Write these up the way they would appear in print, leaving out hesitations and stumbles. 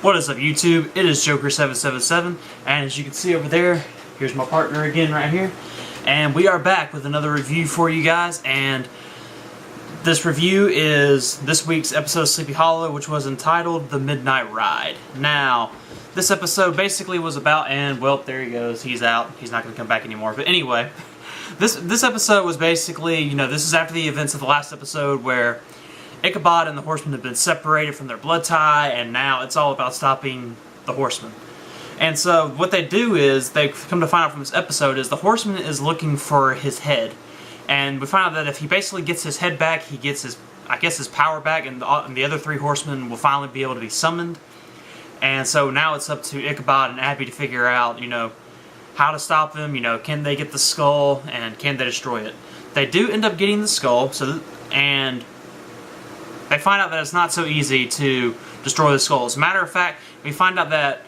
What is up, YouTube? It is Joker777, and as you can see over there, here's my partner again right here, and we are back with another review for you guys. And this review is this week's episode of Sleepy Hollow, which was entitled The Midnight Ride. Now, this episode basically was about, and well, there he goes, he's out, he's not going to come back anymore, but anyway, this episode was basically, this is after the events of the last episode where Ichabod and the Horsemen have been separated from their blood tie, and now it's all about stopping the Horsemen. And so what they do is, they come to find out from this episode, is the Horseman is looking for his head. And we find out that if he basically gets his head back, he gets his, his power back, and the other three Horsemen will finally be able to be summoned. And so now it's up to Ichabod and Abby to figure out, how to stop them, can they get the skull, and can they destroy it. They do end up getting the skull, and they find out that it's not so easy to destroy the skull. As a matter of fact, we find out that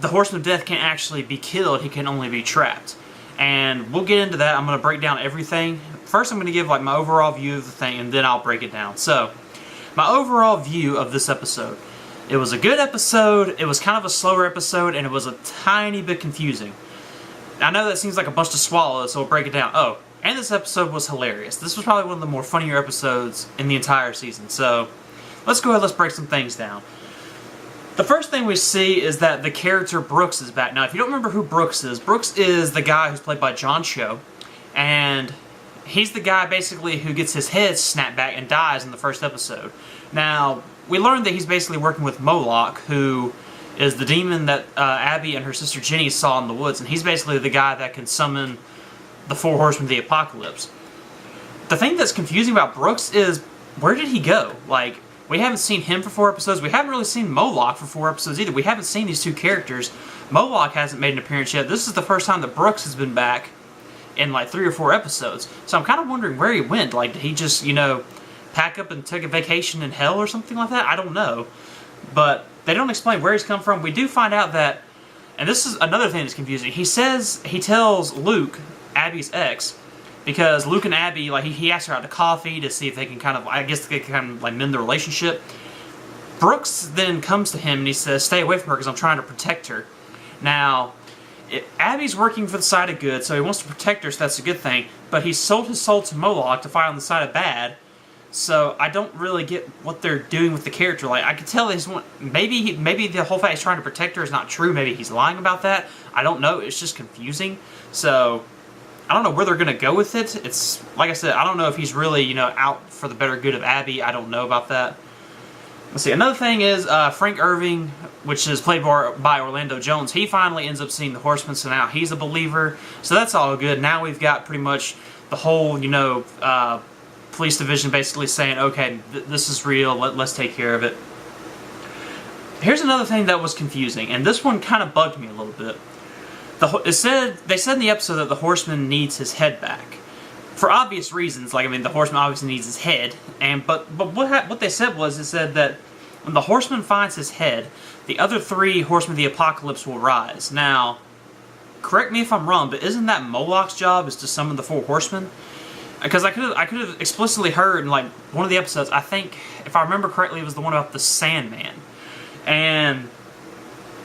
the Horseman of Death can't actually be killed, he can only be trapped. And we'll get into that. I'm going to break down everything. First I'm going to give my overall view of the thing, and then I'll break it down. So, my overall view of this episode. It was a good episode, it was kind of a slower episode, and it was a tiny bit confusing. I know that seems like a bunch to swallow, so we'll break it down. Oh, and this episode was hilarious. This was probably one of the more funnier episodes in the entire season. So, let's go ahead, let's break some things down. The first thing we see is that the character Brooks is back. Now, if you don't remember who Brooks is the guy who's played by John Cho. And he's the guy, basically, who gets his head snapped back and dies in the first episode. Now, we learned that he's basically working with Moloch, who is the demon that Abby and her sister Jenny saw in the woods. And he's basically the guy that can summon the four horsemen of the apocalypse. The thing that's confusing about Brooks is, where did he go? We haven't seen him for 4 episodes. We haven't really seen Moloch for 4 episodes either. We haven't seen these two characters. Moloch hasn't made an appearance yet. This is the first time that Brooks has been back in 3 or 4 episodes. So I'm kind of wondering where he went. Did he just, pack up and take a vacation in hell or something like that? I don't know. But they don't explain where he's come from. We do find out that, and this is another thing that's confusing, he tells Luke, Abby's ex, because Luke and Abby, he asked her out to coffee to see if they can mend the relationship. Brooks then comes to him and he says, stay away from her because I'm trying to protect her. Now, Abby's working for the side of good, so he wants to protect her, so that's a good thing, but he sold his soul to Moloch to fight on the side of bad, so I don't really get what they're doing with the character. I could tell maybe the whole fact he's trying to protect her is not true, maybe he's lying about that, I don't know, it's just confusing, so I don't know where they're going to go with it. It's, like I said, I don't know if he's really, out for the better good of Abby. I don't know about that. Let's see. Another thing is Frank Irving, which is played by Orlando Jones, he finally ends up seeing the Horsemen, so now he's a believer. So that's all good. Now we've got pretty much the whole, police division basically saying, okay, this is real, let's take care of it. Here's another thing that was confusing, and this one kind of bugged me a little bit. They said in the episode that the Horseman needs his head back. For obvious reasons, the Horseman obviously needs his head, but what they said that when the Horseman finds his head, the other 3 Horsemen of the Apocalypse will rise. Now, correct me if I'm wrong, but isn't that Moloch's job, is to summon the 4 Horsemen? Because I could have explicitly heard in one of the episodes, I think, if I remember correctly, it was the one about the Sandman. And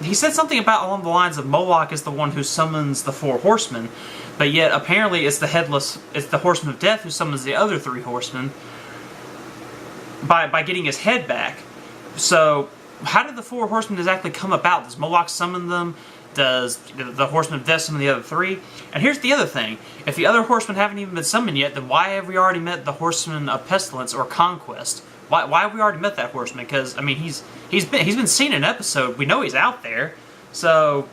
he said something along the lines of Moloch is the one who summons the 4 horsemen, but yet apparently it's the Horseman of Death who summons the other 3 horsemen by getting his head back. So, how did the 4 horsemen exactly come about? Does Moloch summon them? Does the Horseman of Death summon the other 3? And here's the other thing. If the other horsemen haven't even been summoned yet, then why have we already met the Horseman of Pestilence or Conquest? Why have we already met that Horseman? Because, he's been seen in an episode. We know he's out there. So,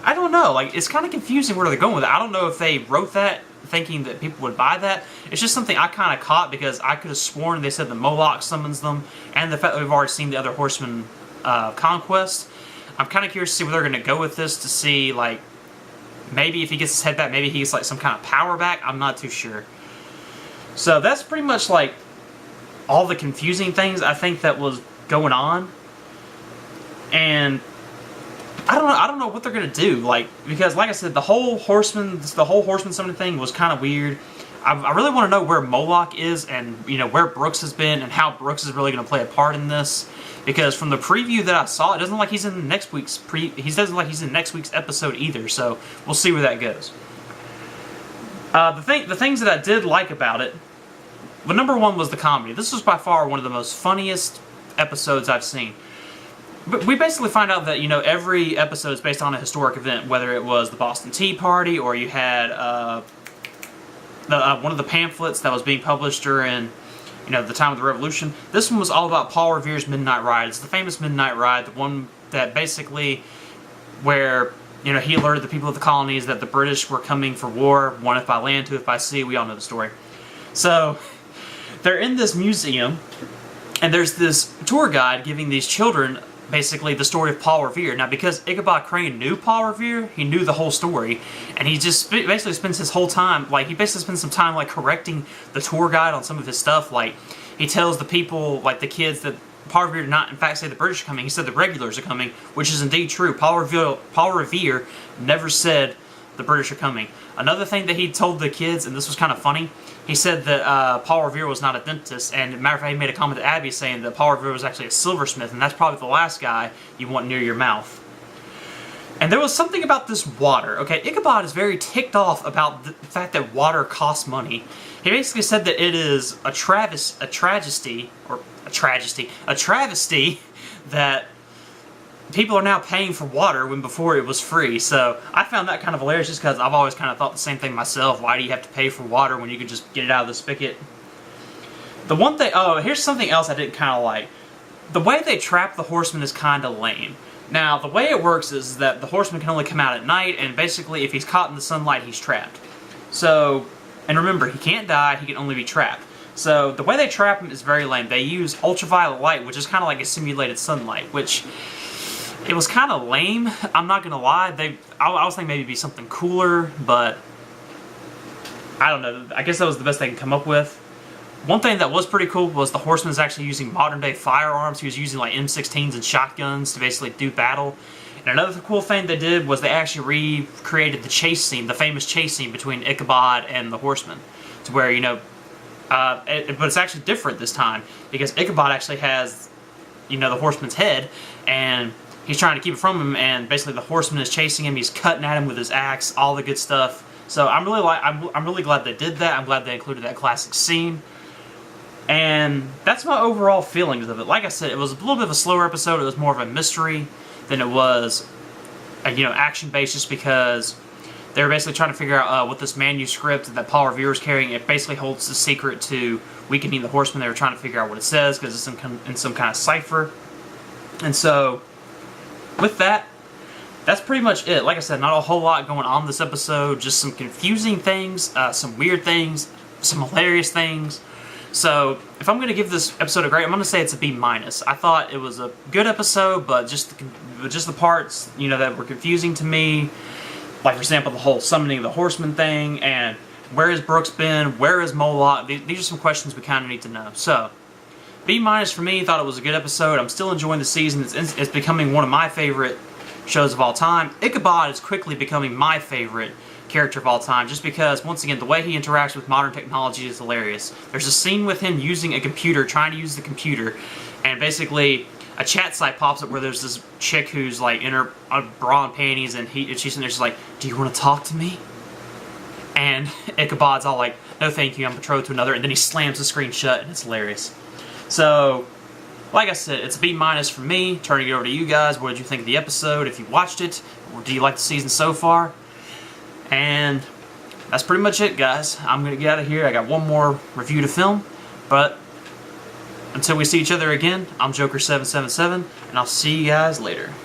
I don't know. It's kind of confusing where they're going with it. I don't know if they wrote that thinking that people would buy that. It's just something I kind of caught because I could have sworn they said that Moloch summons them, and the fact that we've already seen the other Horseman Conquest. I'm kind of curious to see where they're going to go with this, to see, maybe if he gets his head back, maybe he gets, some kind of power back. I'm not too sure. So, that's pretty much, all the confusing things I think that was going on. And I don't know what they're gonna do, because like I said, the whole horseman summoning thing was kind of weird. I really want to know where Moloch is, and where Brooks has been, and how Brooks is really going to play a part in this. Because from the preview that I saw, it doesn't look like he's in next week's next week's episode either. So we'll see where that goes. The things that I did like about it, well, number one was the comedy. This was by far one of the most funniest episodes I've seen. But we basically find out that every episode is based on a historic event, whether it was the Boston Tea Party, or you had one of the pamphlets that was being published during the time of the Revolution. This one was all about Paul Revere's Midnight Ride. It's the famous Midnight Ride, the one that basically where he alerted the people of the colonies that the British were coming for war, one if by land, two if by sea. We all know the story. So they're in this museum, and there's this tour guide giving these children basically the story of Paul Revere. Now, because Ichabod Crane knew Paul Revere, he knew the whole story, and he just basically spends his whole time, he basically spends some time, correcting the tour guide on some of his stuff. He tells the people, the kids, that Paul Revere did not, in fact, say the British are coming. He said the regulars are coming, which is indeed true. Paul Revere never said the British are coming. Another thing that he told the kids, and this was kind of funny, he said that Paul Revere was not a dentist, and matter of fact, he made a comment to Abby saying that Paul Revere was actually a silversmith, and that's probably the last guy you want near your mouth. And there was something about this water. Okay, Ichabod is very ticked off about the fact that water costs money. He basically said that it is a travesty that people are now paying for water when before it was free. So I found that kind of hilarious, just because I've always kind of thought the same thing myself. Why do you have to pay for water when you can just get it out of the spigot? The one thing, here's something else I didn't kind of like. The way they trap the horseman is kind of lame. Now, the way it works is that the horseman can only come out at night, and basically if he's caught in the sunlight, he's trapped. So, and remember, he can't die, he can only be trapped. So the way they trap him is very lame. They use ultraviolet light, which is kind of like a simulated sunlight, which it was kind of lame. I'm not gonna lie. I was thinking maybe it'd be something cooler, but I don't know. I guess that was the best they can come up with. One thing that was pretty cool was the horseman's actually using modern-day firearms. He was using M16s and shotguns to basically do battle. And another cool thing they did was they actually recreated the chase scene, the famous chase scene between Ichabod and the horseman, to where but it's actually different this time, because Ichabod actually has the horseman's head, and he's trying to keep it from him, and basically the horseman is chasing him. He's cutting at him with his axe, all the good stuff. So I'm really glad they did that. I'm glad they included that classic scene. And that's my overall feelings of it. Like I said, it was a little bit of a slower episode. It was more of a mystery than it was action-based, just because they were basically trying to figure out what this manuscript that Paul Revere is carrying. It basically holds the secret to weakening the horseman. They were trying to figure out what it says, because it's in some kind of cipher. And so, with that, that's pretty much it. Like I said, not a whole lot going on this episode. Just some confusing things, some weird things, some hilarious things. So, if I'm going to give this episode a grade, I'm going to say it's a B-. I thought it was a good episode, but just the parts, that were confusing to me. Like, for example, the whole summoning of the horseman thing, and where has Brooks been, where is Moloch? These are some questions we kind of need to know. So, B- for me. Thought it was a good episode. I'm still enjoying the season. It's becoming one of my favorite shows of all time. Ichabod is quickly becoming my favorite character of all time, just because, once again, the way he interacts with modern technology is hilarious. There's a scene with him using a computer, trying to use the computer, and basically a chat site pops up where there's this chick who's in her bra and panties, and she's in there just do you want to talk to me? And Ichabod's all no thank you, I'm betrothed to another, and then he slams the screen shut, and it's hilarious. So, like I said, it's a B- for me. Turning it over to you guys. What did you think of the episode? If you watched it, or do you like the season so far? And that's pretty much it, guys. I'm going to get out of here. I got one more review to film, but until we see each other again, I'm Joker777, and I'll see you guys later.